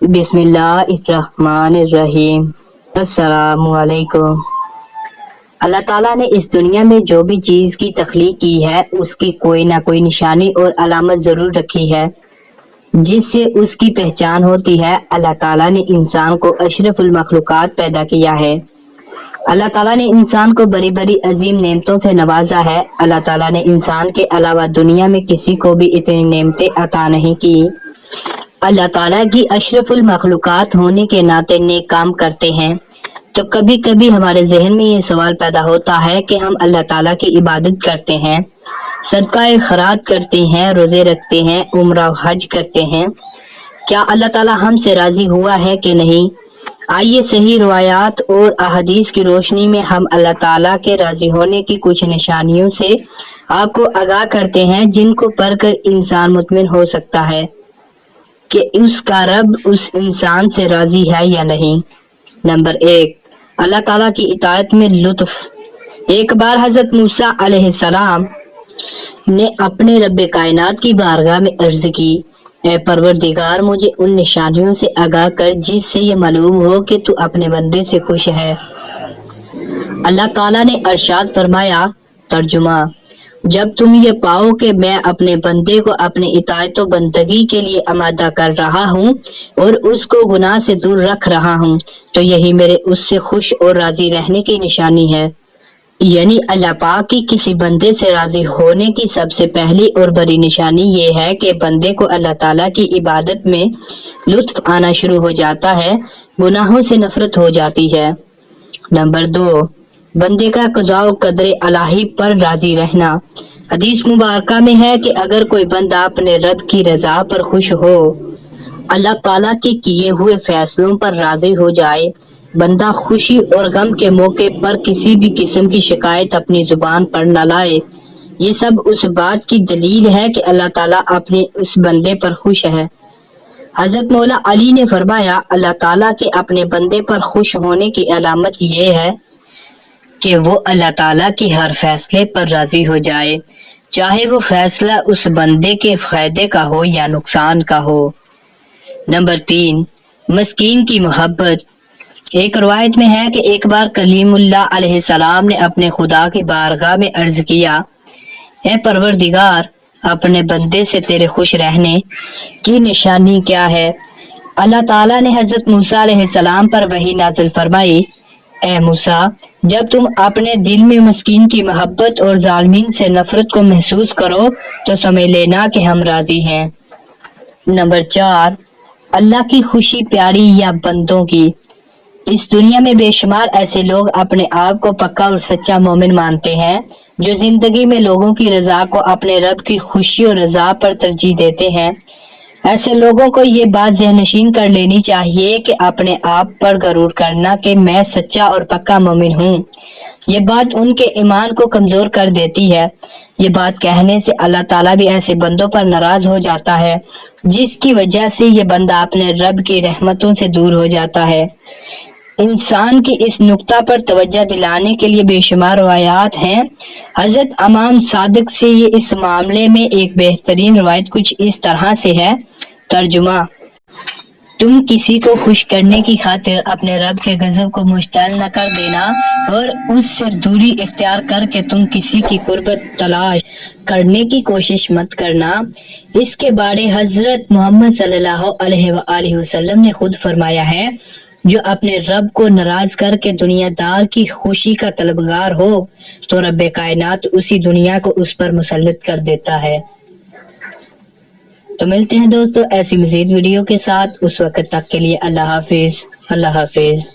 بسم اللہ الرحمن الرحیم۔ السلام علیکم۔ اللہ تعالیٰ نے اس دنیا میں جو بھی چیز کی تخلیق کی ہے اس کی کوئی نہ کوئی نشانی اور علامت ضرور رکھی ہے جس سے اس کی پہچان ہوتی ہے۔ اللہ تعالیٰ نے انسان کو اشرف المخلوقات پیدا کیا ہے۔ اللہ تعالیٰ نے انسان کو بڑی بڑی عظیم نعمتوں سے نوازا ہے۔ اللہ تعالیٰ نے انسان کے علاوہ دنیا میں کسی کو بھی اتنی نعمتیں عطا نہیں کی۔ اللہ تعالیٰ کی اشرف المخلوقات ہونے کے ناطے نیک کام کرتے ہیں تو کبھی کبھی ہمارے ذہن میں یہ سوال پیدا ہوتا ہے کہ ہم اللہ تعالیٰ کی عبادت کرتے ہیں، صدقہ خیرات کرتے ہیں، روزے رکھتے ہیں، عمرہ و حج کرتے ہیں، کیا اللہ تعالیٰ ہم سے راضی ہوا ہے کہ نہیں؟ آئیے صحیح روایات اور احادیث کی روشنی میں ہم اللہ تعالیٰ کے راضی ہونے کی کچھ نشانیوں سے آپ کو آگاہ کرتے ہیں جن کو پڑھ کر انسان مطمئن ہو سکتا ہے کہ اس کا رب اس انسان سے راضی ہے یا نہیں۔ نمبر 1، اللہ تعالیٰ کی اطاعت میں لطف۔ ایک بار حضرت موسیٰ علیہ السلام نے اپنے رب کائنات کی بارگاہ میں عرض کی، اے پروردگار، مجھے ان نشانیوں سے آگاہ کر جس سے یہ معلوم ہو کہ تو اپنے بندے سے خوش ہے۔ اللہ تعالیٰ نے ارشاد فرمایا، ترجمہ: جب تم یہ پاؤ کہ میں اپنے بندے کو اپنے اطاعت و بندگی کے لیے آمادہ کر رہا ہوں اور اس کو گناہ سے دور رکھ رہا ہوں تو یہی میرے اس سے خوش اور راضی رہنے کی نشانی ہے۔ یعنی اللہ پاک کی کسی بندے سے راضی ہونے کی سب سے پہلی اور بڑی نشانی یہ ہے کہ بندے کو اللہ تعالیٰ کی عبادت میں لطف آنا شروع ہو جاتا ہے، گناہوں سے نفرت ہو جاتی ہے۔ نمبر 2، بندے کا قضاء و قدر الہی پر راضی رہنا۔ حدیث مبارکہ میں ہے کہ اگر کوئی بندہ اپنے رب کی رضا پر خوش ہو، اللہ تعالیٰ کے کیے ہوئے فیصلوں پر راضی ہو جائے، بندہ خوشی اور غم کے موقع پر کسی بھی قسم کی شکایت اپنی زبان پر نہ لائے، یہ سب اس بات کی دلیل ہے کہ اللہ تعالیٰ اپنے اس بندے پر خوش ہے۔ حضرت مولا علی نے فرمایا، اللہ تعالیٰ کے اپنے بندے پر خوش ہونے کی علامت یہ ہے کہ وہ اللہ تعالیٰ کی ہر فیصلے پر راضی ہو جائے، چاہے وہ فیصلہ اس بندے کے فائدے کا ہو یا نقصان کا ہو۔ نمبر 3، مسکین کی محبت۔ ایک روایت میں ہے کہ ایک بار کلیم اللہ علیہ السلام نے اپنے خدا کی بارگاہ میں عرض کیا، اے پروردگار، اپنے بندے سے تیرے خوش رہنے کی نشانی کیا ہے؟ اللہ تعالیٰ نے حضرت موسیٰ علیہ السلام پر وحی نازل فرمائی، اے موسیٰ، جب تم اپنے دل میں مسکین کی محبت اور ظالمین سے نفرت کو محسوس کرو تو سمجھ لینا کہ ہم راضی ہیں۔ نمبر 4، اللہ کی خوشی پیاری یا بندوں کی۔ اس دنیا میں بے شمار ایسے لوگ اپنے آپ کو پکا اور سچا مومن مانتے ہیں جو زندگی میں لوگوں کی رضا کو اپنے رب کی خوشی اور رضا پر ترجیح دیتے ہیں۔ ایسے لوگوں کو یہ بات ذہن نشین کر لینی چاہیے کہ اپنے آپ پر غرور کرنا کہ میں سچا اور پکا مومن ہوں، یہ بات ان کے ایمان کو کمزور کر دیتی ہے۔ یہ بات کہنے سے اللہ تعالیٰ بھی ایسے بندوں پر ناراض ہو جاتا ہے جس کی وجہ سے یہ بندہ اپنے رب کی رحمتوں سے دور ہو جاتا ہے۔ انسان کی اس نقطہ پر توجہ دلانے کے لیے بے شمار روایات ہیں۔ حضرت امام صادق سے یہ اس معاملے میں ایک بہترین روایت کچھ اس طرح سے ہے، ترجمہ: تم کسی کو خوش کرنے کی خاطر اپنے رب کے غضب کو مشتعل نہ کر دینا اور اس سے دوری اختیار کر کے تم کسی کی قربت تلاش کرنے کی کوشش مت کرنا۔ اس کے بارے حضرت محمد صلی اللہ علیہ وآلہ وسلم نے خود فرمایا ہے، جو اپنے رب کو ناراض کر کے دنیا دار کی خوشی کا طلبگار ہو تو رب کائنات اسی دنیا کو اس پر مسلط کر دیتا ہے۔ تو ملتے ہیں دوستو ایسی مزید ویڈیو کے ساتھ، اس وقت تک کے لیے اللہ حافظ۔ اللہ حافظ۔